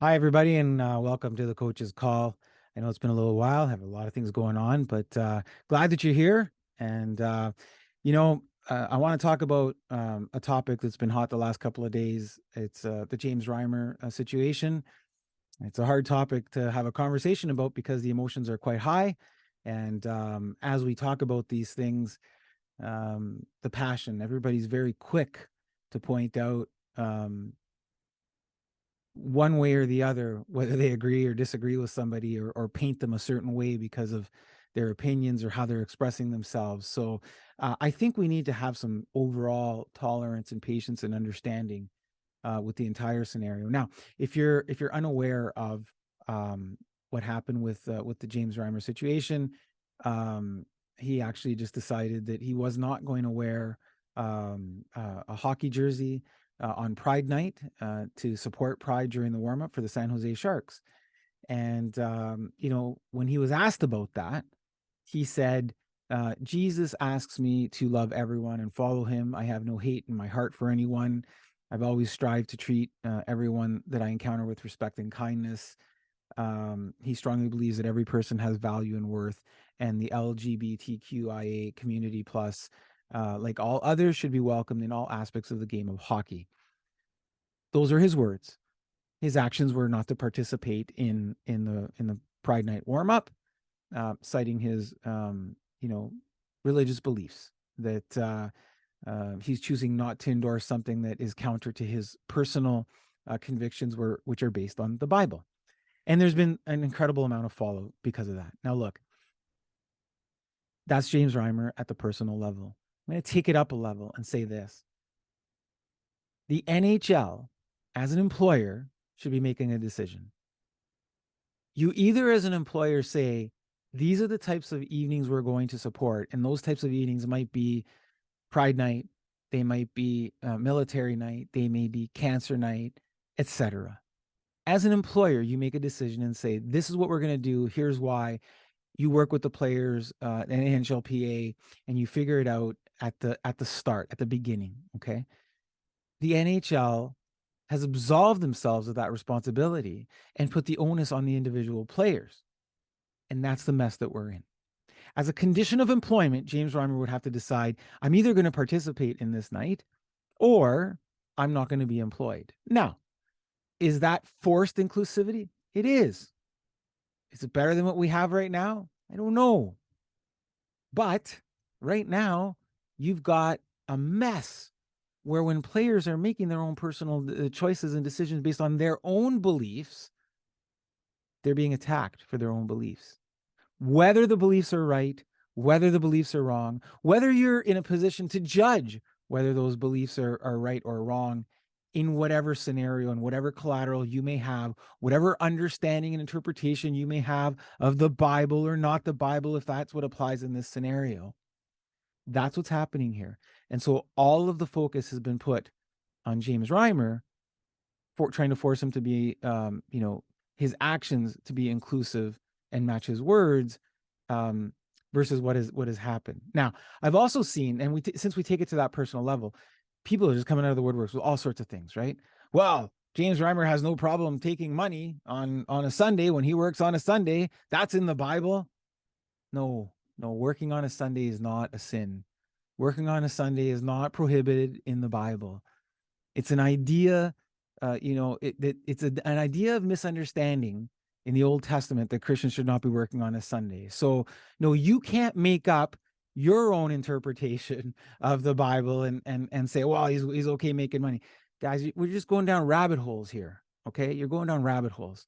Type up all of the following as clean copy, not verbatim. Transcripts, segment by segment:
Hi, everybody, and welcome to the Coach's Call. I know it's been a little while, have a lot of things going on, but glad that you're here. And, I want to talk about a topic that's been hot the last couple of days. It's the James Reimer situation. It's a hard topic to have a conversation about because the emotions are quite high. And as we talk about these things, the passion, everybody's very quick to point out one way or the other, whether they agree or disagree with somebody or paint them a certain way because of their opinions or how they're expressing themselves. So I think we need to have some overall tolerance and patience and understanding with the entire scenario. Now, if you're unaware of what happened with the James Reimer situation, he actually just decided that he was not going to wear a hockey jersey on Pride Night to support Pride during the warm up for the San Jose Sharks. And when he was asked about that, he said, Jesus asks me to love everyone and follow him. I have no hate in my heart for anyone. I've always strived to treat everyone that I encounter with respect and kindness. He strongly believes that every person has value and worth, and the LGBTQIA community plus, like all others, should be welcomed in all aspects of the game of hockey. Those are his words. His actions were not to participate in the Pride Night warm up, citing his religious beliefs that he's choosing not to endorse something that is counter to his personal convictions, which are based on the Bible. And there's been an incredible amount of follow because of that. Now, look, that's James Reimer at the personal level. I'm going to take it up a level and say this. The NHL, as an employer, should be making a decision. You either, as an employer, say, these are the types of evenings we're going to support, and those types of evenings might be Pride Night, they might be military night, they may be cancer night, etc. As an employer, you make a decision and say, this is what we're going to do. Here's why. You work with the players, and NHLPA, and you figure it out at the start, at the beginning. Okay. The NHL has absolved themselves of that responsibility and put the onus on the individual players. And that's the mess that we're in. As a condition of employment, James Reimer would have to decide, I'm either going to participate in this night or I'm not going to be employed. Now, is that forced inclusivity? It is. Is it better than what we have right now? I don't know. But right now, you've got a mess where when players are making their own personal choices and decisions based on their own beliefs, they're being attacked for their own beliefs. Whether the beliefs are right, whether the beliefs are wrong, whether you're in a position to judge whether those beliefs are right or wrong in whatever scenario and whatever collateral you may have, whatever understanding and interpretation you may have of the Bible or not the Bible, if that's what applies in this scenario. That's what's happening here. And so all of the focus has been put on James Reimer for trying to force him to be, his actions to be inclusive and match his words, versus what has happened. Now, I've also seen, and since we take it to that personal level, people are just coming out of the woodworks with all sorts of things, right? Well, James Reimer has no problem taking money on a Sunday when he works on a Sunday. That's in the Bible. No, working on a Sunday is not a sin. Working on a Sunday is not prohibited in the Bible. It's an idea, it's an idea of misunderstanding in the Old Testament that Christians should not be working on a Sunday. So, no, you can't make up your own interpretation of the Bible and say, well, he's okay making money. Guys, we're just going down rabbit holes here. Okay, you're going down rabbit holes.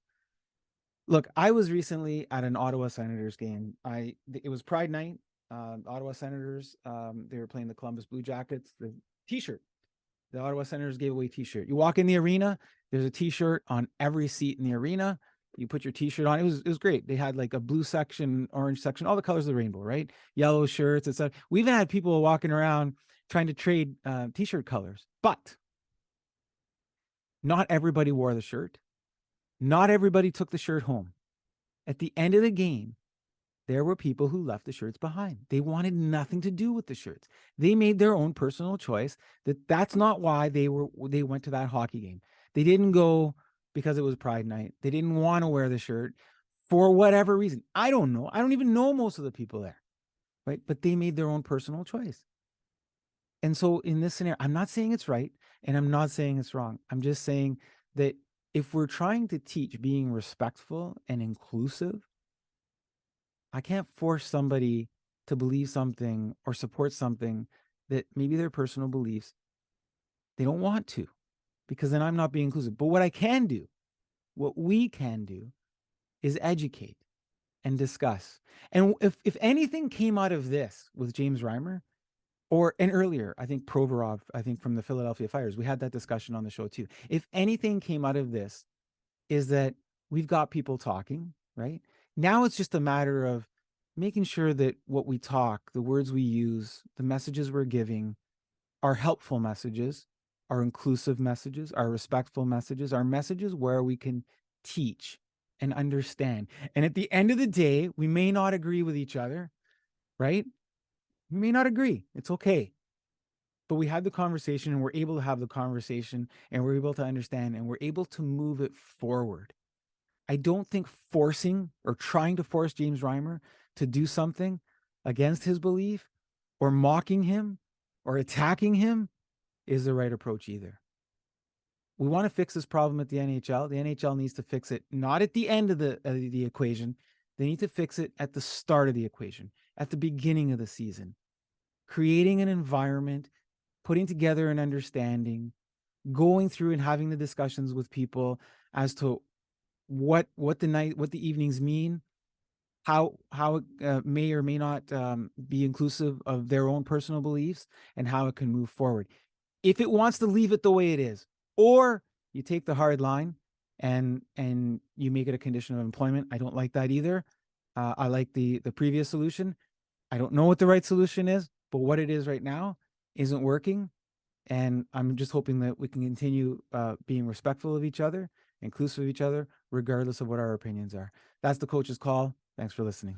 Look, I was recently at an Ottawa Senators game. It was Pride Night. Ottawa Senators, they were playing the Columbus Blue Jackets. The T-shirt, the Ottawa Senators gave away T-shirt. You walk in the arena, there's a T-shirt on every seat in the arena. You put your T-shirt on. It was great. They had like a blue section, orange section, all the colors of the rainbow, right? Yellow shirts, etc. We even had people walking around trying to trade T-shirt colors, but not everybody wore the shirt. Not everybody took the shirt home. At the end of the game, there were people who left the shirts behind. They wanted nothing to do with the shirts. They made their own personal choice that's not why they went to that hockey game. They didn't go because it was Pride Night. They didn't want to wear the shirt for whatever reason. I don't know. I don't even know most of the people there, right? But they made their own personal choice. And so in this scenario, I'm not saying it's right and I'm not saying it's wrong. I'm just saying that if we're trying to teach being respectful and inclusive, I can't force somebody to believe something or support something that maybe their personal beliefs, they don't want to, because then I'm not being inclusive. But what I can do, what we can do, is educate and discuss. And if anything came out of this with James Reimer, and earlier, I think Provorov, I think from the Philadelphia Fires, we had that discussion on the show too. If anything came out of this, is that we've got people talking, right? Now it's just a matter of making sure that what we talk, the words we use, the messages we're giving are helpful messages, are inclusive messages, are respectful messages, are messages where we can teach and understand. And at the end of the day, we may not agree with each other, right? We may not agree. It's okay. But we had the conversation and we're able to have the conversation and we're able to understand and we're able to move it forward. I don't think forcing or trying to force James Reimer to do something against his belief or mocking him or attacking him is the right approach either. We want to fix this problem at the NHL. The NHL needs to fix it not at the end of the equation. They need to fix it at the start of the equation, at the beginning of the season, creating an environment, putting together an understanding, going through and having the discussions with people as to what the evenings mean, how it may or may not be inclusive of their own personal beliefs, and how it can move forward. If it wants to leave it the way it is, or you take the hard line and you make it a condition of employment, I don't like that either. I like the previous solution. I don't know what the right solution is, but what it is right now isn't working. And I'm just hoping that we can continue being respectful of each other, inclusive of each other, regardless of what our opinions are. That's the coach's call. Thanks for listening.